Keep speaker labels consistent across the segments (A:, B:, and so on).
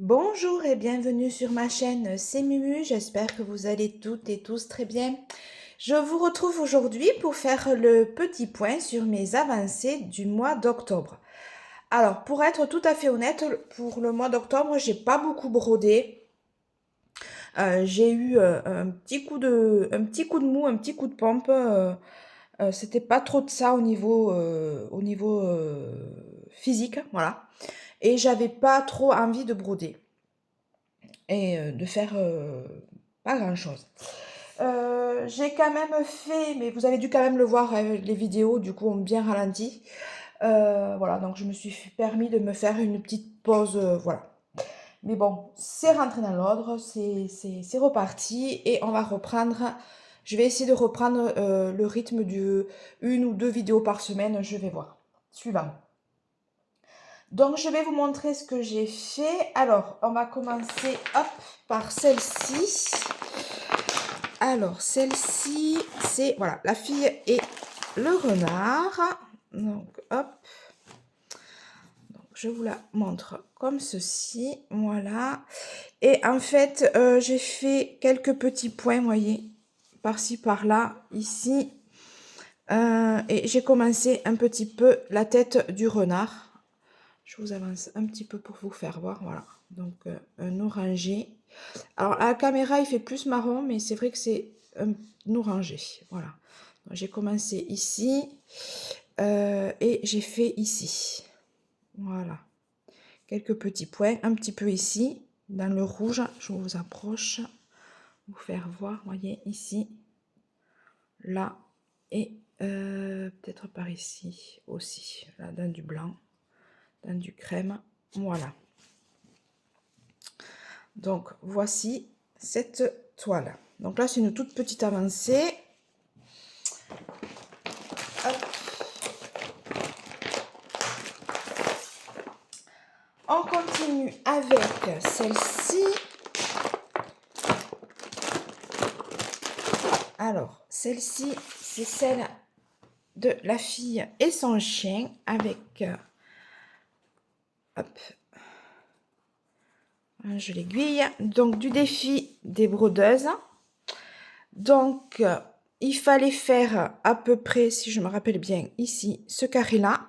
A: Bonjour et bienvenue sur ma chaîne, c'est Mumu, j'espère que vous allez toutes et tous très bien. Je vous retrouve aujourd'hui pour faire le petit point sur mes avancées du mois d'octobre. Alors, pour être tout à fait honnête, pour le mois d'octobre, j'ai pas beaucoup brodé. J'ai eu un petit coup de mou, un petit coup de pompe. C'était pas trop de ça au niveau physique, voilà. Et j'avais pas trop envie de broder et de faire pas grand-chose. J'ai quand même fait, mais vous avez dû quand même le voir, les vidéos du coup ont bien ralenti. Voilà, donc je me suis permis de me faire une petite pause, voilà. Mais bon, c'est rentré dans l'ordre, c'est reparti et on va reprendre. Je vais essayer de reprendre le rythme de une ou deux vidéos par semaine, je vais voir. Suivant. Donc je vais vous montrer ce que j'ai fait. Alors, on va commencer hop, par celle-ci. Alors, celle-ci, c'est voilà, la fille et le renard. Donc, hop. Donc, je vous la montre comme ceci. Voilà. Et en fait, j'ai fait quelques petits points, vous voyez, par-ci, par-là, ici. Et j'ai commencé un petit peu la tête du renard. Je vous avance un petit peu pour vous faire voir. Voilà. Donc, un orangé. Alors, à la caméra, il fait plus marron, mais c'est vrai que c'est un orangé. Voilà. J'ai commencé ici et j'ai fait ici. Voilà. Quelques petits points, un petit peu ici, dans le rouge. Je vous approche, vous faire voir. Voyez, ici, là, et peut-être par ici aussi. Là, dans du blanc, dans du crème. Voilà. Donc, voici cette toile. Donc là, c'est une toute petite avancée. Hop. On continue avec celle-ci. Alors, celle-ci, c'est celle de la fille et son chien avec... hop. Je l'aiguille. Donc, du défi des brodeuses. Donc, il fallait faire à peu près, si je me rappelle bien, ici, ce carré-là.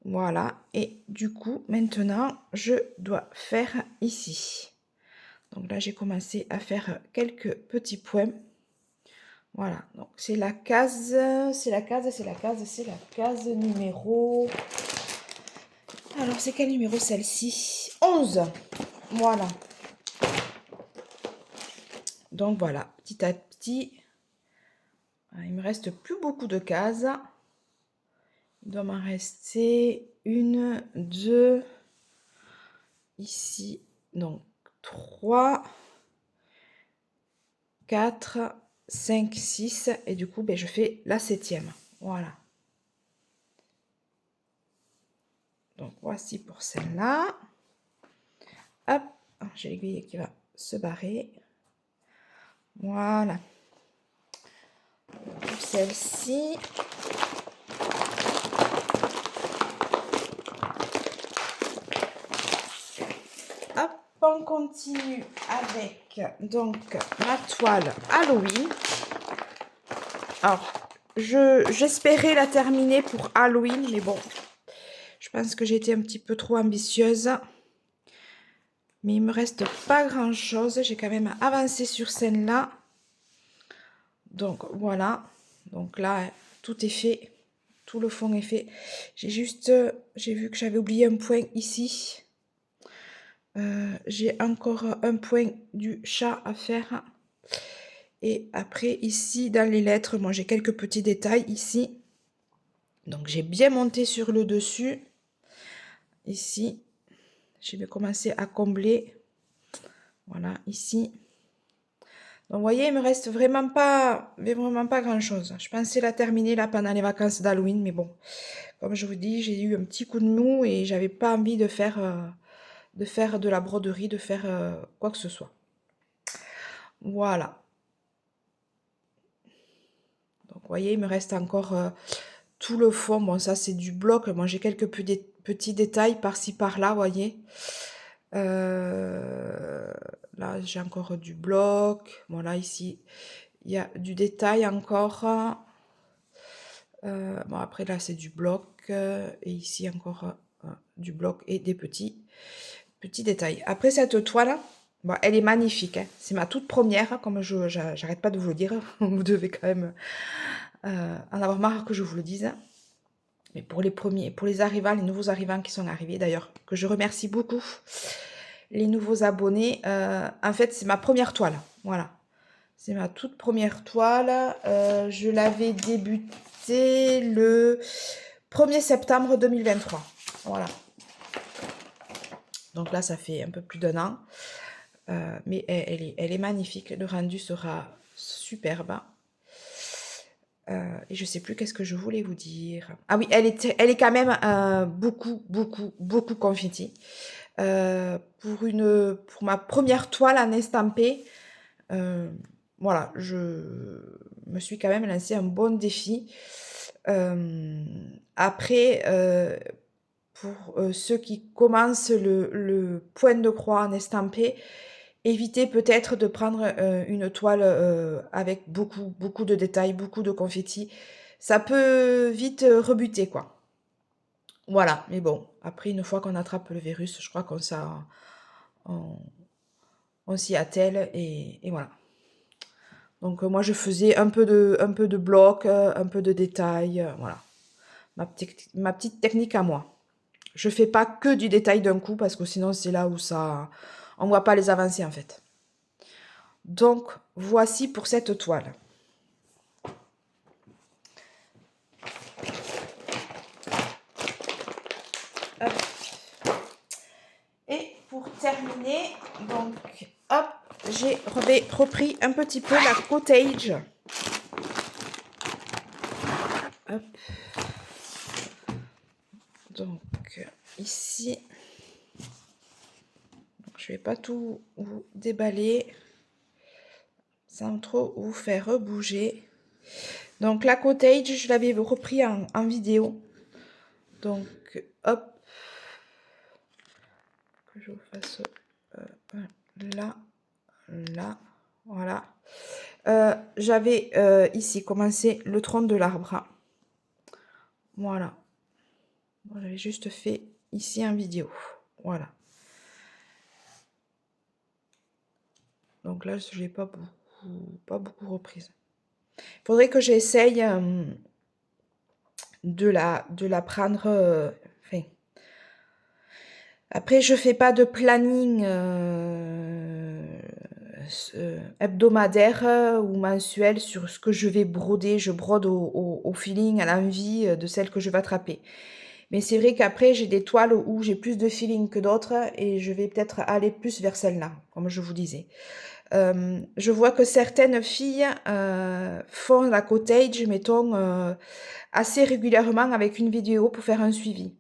A: Voilà. Et du coup, maintenant, je dois faire ici. Donc là, j'ai commencé à faire quelques petits points. Voilà. Donc, c'est la case numéro... Alors, c'est quel numéro celle-ci? 11. Voilà. Donc, voilà. Petit à petit, il me reste plus beaucoup de cases. Il doit m'en rester une, deux, ici, donc 3, 4, 5, 6, et du coup, ben, je fais la 7e. Voilà. Donc, voici pour celle-là. Hop, j'ai l'aiguille qui va se barrer. Voilà. Pour celle-ci. Hop, on continue avec donc ma toile Halloween. Alors, j'espérais la terminer pour Halloween, mais bon, je pense que j'ai été un petit peu trop ambitieuse. Mais il me reste pas grand chose. J'ai quand même avancé sur celle-là. Donc voilà. Donc là, tout est fait. Tout le fond est fait. J'ai vu que j'avais oublié un point ici. J'ai encore un point du chat à faire. Et après, ici, dans les lettres, moi, j'ai quelques petits détails ici. Donc, j'ai bien monté sur le dessus. Ici, je vais commencer à combler. Voilà, ici. Donc, vous voyez, il me reste vraiment pas grand-chose. Je pensais la terminer là pendant les vacances d'Halloween, mais bon, comme je vous dis, j'ai eu un petit coup de mou et j'avais pas envie de faire de la broderie, de faire quoi que ce soit. Voilà. Donc, vous voyez, il me reste encore tout le fond. Bon, ça, c'est du bloc. Moi, j'ai quelques petits détails par-ci, par-là, vous voyez. Là, j'ai encore du bloc. Voilà, ici, il y a du détail encore. Bon, après, là, c'est du bloc. Et ici, encore du bloc et des petits détails. Après, cette toile, bon, elle est magnifique. Hein. C'est ma toute première, comme j'arrête pas de vous le dire. Vous devez quand même en avoir marre que je vous le dise. Mais pour les premiers, pour les arrivants, les nouveaux arrivants qui sont arrivés, d'ailleurs, que je remercie beaucoup, les nouveaux abonnés. En fait, c'est ma première toile. Voilà. C'est ma toute première toile. Je l'avais débutée le 1er septembre 2023. Voilà. Donc là, ça fait un peu plus d'1 an. Mais elle est magnifique. Le rendu sera superbe. Et je sais plus qu'est-ce que je voulais vous dire. Ah oui, elle est quand même beaucoup confetti. Pour ma première toile en estampé, voilà, je me suis quand même lancé un bon défi. Après, pour ceux qui commencent le point de croix en estampé, évitez peut-être de prendre une toile avec beaucoup de détails, beaucoup de confettis. Ça peut vite rebuter, quoi. Voilà, mais bon, après, une fois qu'on attrape le virus, je crois on, on s'y attelle et voilà. Donc moi, je faisais un peu de bloc, un peu de détail, voilà. Ma petite technique à moi. Je fais pas que du détail d'un coup parce que sinon, c'est là où on voit pas les avancées en fait. Donc, voici pour cette toile. Hop. Et pour terminer, donc, hop, j'ai repris un petit peu la cottage. Hop. Donc, ici, je vais pas tout vous déballer sans trop vous faire bouger. Donc, la cottage, je l'avais repris en vidéo. Donc, hop, que je vous fasse là, voilà. J'avais ici commencé le tronc de l'arbre. Voilà. J'avais juste fait ici en vidéo. Voilà. Donc là, je l'ai pas beaucoup reprise. Il faudrait que j'essaye de la prendre. Enfin. Après, je fais pas de planning hebdomadaire ou mensuel sur ce que je vais broder. Je brode au feeling, à l'envie de celle que je vais attraper. Mais c'est vrai qu'après, j'ai des toiles où j'ai plus de feeling que d'autres et je vais peut-être aller plus vers celle-là, comme je vous disais. Je vois que certaines filles font la cottage, mettons, assez régulièrement avec une vidéo pour faire un suivi.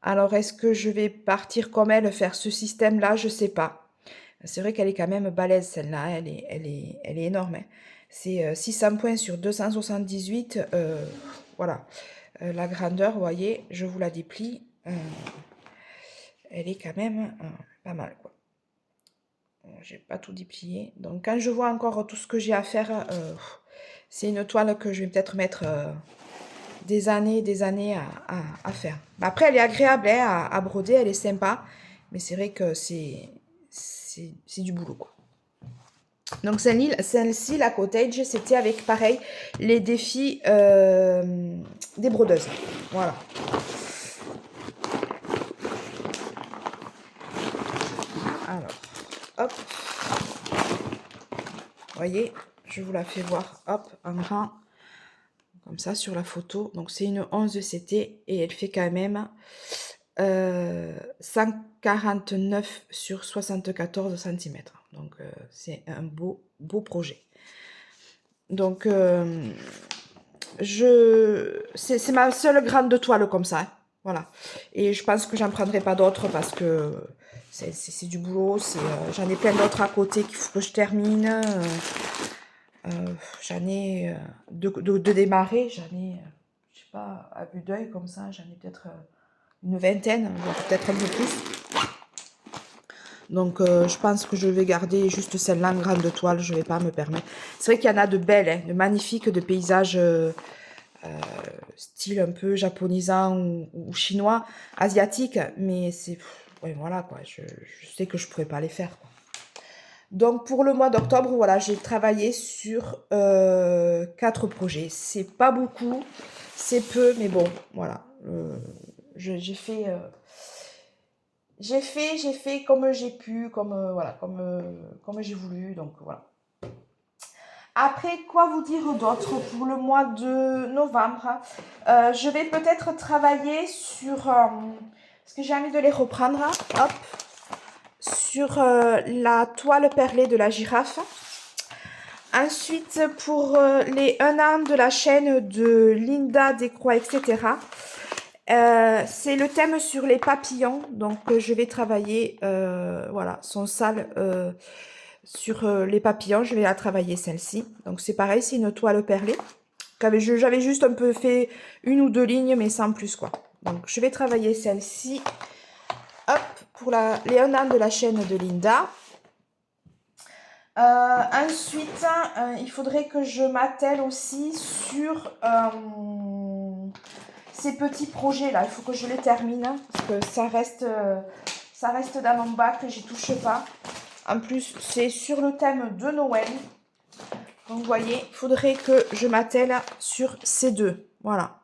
A: Alors, est-ce que je vais partir comme elle, faire ce système-là? Je sais pas. C'est vrai qu'elle est quand même balèze, celle-là. Elle est énorme. Hein. C'est 600 points sur 278. Voilà. La grandeur, vous voyez, je vous la déplie. Elle est quand même pas mal, quoi. J'ai pas tout déplié. Donc, quand je vois encore tout ce que j'ai à faire, c'est une toile que je vais peut-être mettre des années à faire. Après, elle est agréable hein, à broder, elle est sympa. Mais c'est vrai que c'est du boulot, quoi. Donc, celle-ci, la cottage, c'était avec, pareil, les défis des brodeuses. Voilà. Alors, hop. Vous voyez, je vous la fais voir, hop, en grand. Comme ça, sur la photo. Donc, c'est une 11 CT et elle fait quand même 149 sur 74 cm. Donc, c'est un beau projet. Donc, c'est ma seule grande toile comme ça. Hein. Voilà. Et je pense que j'en prendrai pas d'autres parce que c'est du boulot. J'en ai plein d'autres à côté qu'il faut que je termine. J'en ai de démarrer. J'en ai, je sais pas, à vue d'œil comme ça, j'en ai peut-être une vingtaine, peut-être un peu plus. Donc, je pense que je vais garder juste celle-là en grande toile. Je vais pas me permettre. C'est vrai qu'il y en a de belles, hein, de magnifiques, de paysages style un peu japonisant ou chinois, asiatique. Mais c'est... Ouais, voilà, quoi. Je sais que je pourrais pas les faire, quoi. Donc, pour le mois d'octobre, voilà, j'ai travaillé sur 4 projets. C'est pas beaucoup, c'est peu, mais bon, voilà. J'ai fait... j'ai fait comme j'ai pu, comme voilà, comme j'ai voulu, donc voilà. Après, quoi vous dire d'autre pour le mois de novembre? Je vais peut-être travailler sur, parce que j'ai envie de les reprendre, hop, sur la toile perlée de la girafe. Ensuite, pour les 1 an de la chaîne de Linda Descroix, etc. C'est le thème sur les papillons, donc je vais travailler, voilà, son salle sur les papillons, je vais la travailler celle-ci. Donc c'est pareil, c'est une toile perlée. J'avais juste un peu fait 1 ou 2 lignes, mais sans plus, quoi. Donc je vais travailler celle-ci, hop, pour les 1 an de la chaîne de Linda. Ensuite, il faudrait que je m'attelle aussi sur ces petits projets là. Il faut que je les termine parce que ça reste dans mon bac, j'y touche pas. En plus, c'est sur le thème de Noël. Donc, vous voyez, il faudrait que je m'attelle sur ces deux. Voilà.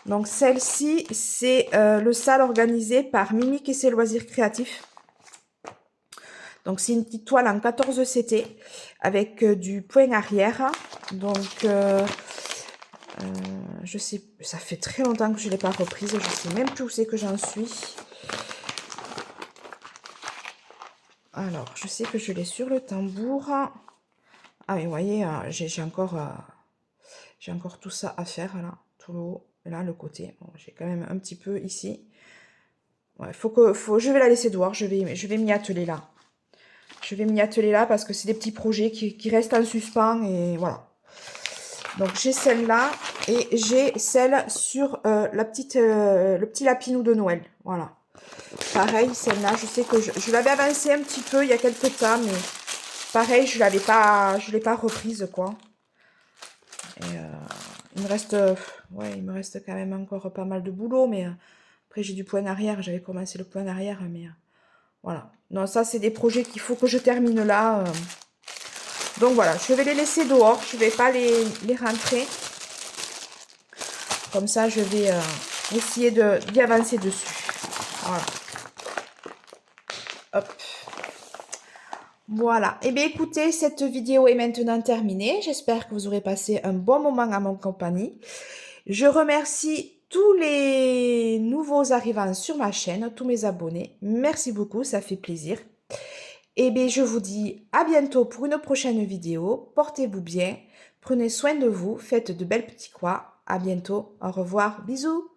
A: Donc, celle-ci, c'est le salle organisé par Mimique et ses loisirs créatifs. Donc, c'est une petite toile en 14 CT avec du point arrière. Donc, je sais, ça fait très longtemps que je ne l'ai pas reprise. Je sais même plus où c'est que j'en suis. Alors, je sais que je l'ai sur le tambour. Ah, mais vous voyez, j'ai encore tout ça à faire, là. Tout le haut, là, le côté. Bon, j'ai quand même un petit peu ici. Ouais, je vais la laisser dehors. Je vais m'y atteler là. Je vais m'y atteler là parce que c'est des petits projets qui restent en suspens et voilà. Donc j'ai celle-là et j'ai celle sur le petit lapinou de Noël. Voilà. Pareil, celle-là, je sais que je l'avais avancée un petit peu il y a quelques temps, mais pareil, je l'ai pas reprise, quoi. Et il me reste, ouais, il me reste quand même encore pas mal de boulot, mais après j'ai du point arrière. J'avais commencé le point arrière, mais voilà. Non, ça, c'est des projets qu'il faut que je termine là. Donc voilà, je vais les laisser dehors. Je ne vais pas les rentrer. Comme ça, je vais essayer d'y avancer dessus. Voilà. Hop. Voilà. Et bien, écoutez, cette vidéo est maintenant terminée. J'espère que vous aurez passé un bon moment à mon compagnie. Je remercie tous les nouveaux arrivants sur ma chaîne, tous mes abonnés. Merci beaucoup, ça fait plaisir. Et bien, je vous dis à bientôt pour une prochaine vidéo. Portez-vous bien, prenez soin de vous, faites de belles petites croix. À bientôt, au revoir, bisous.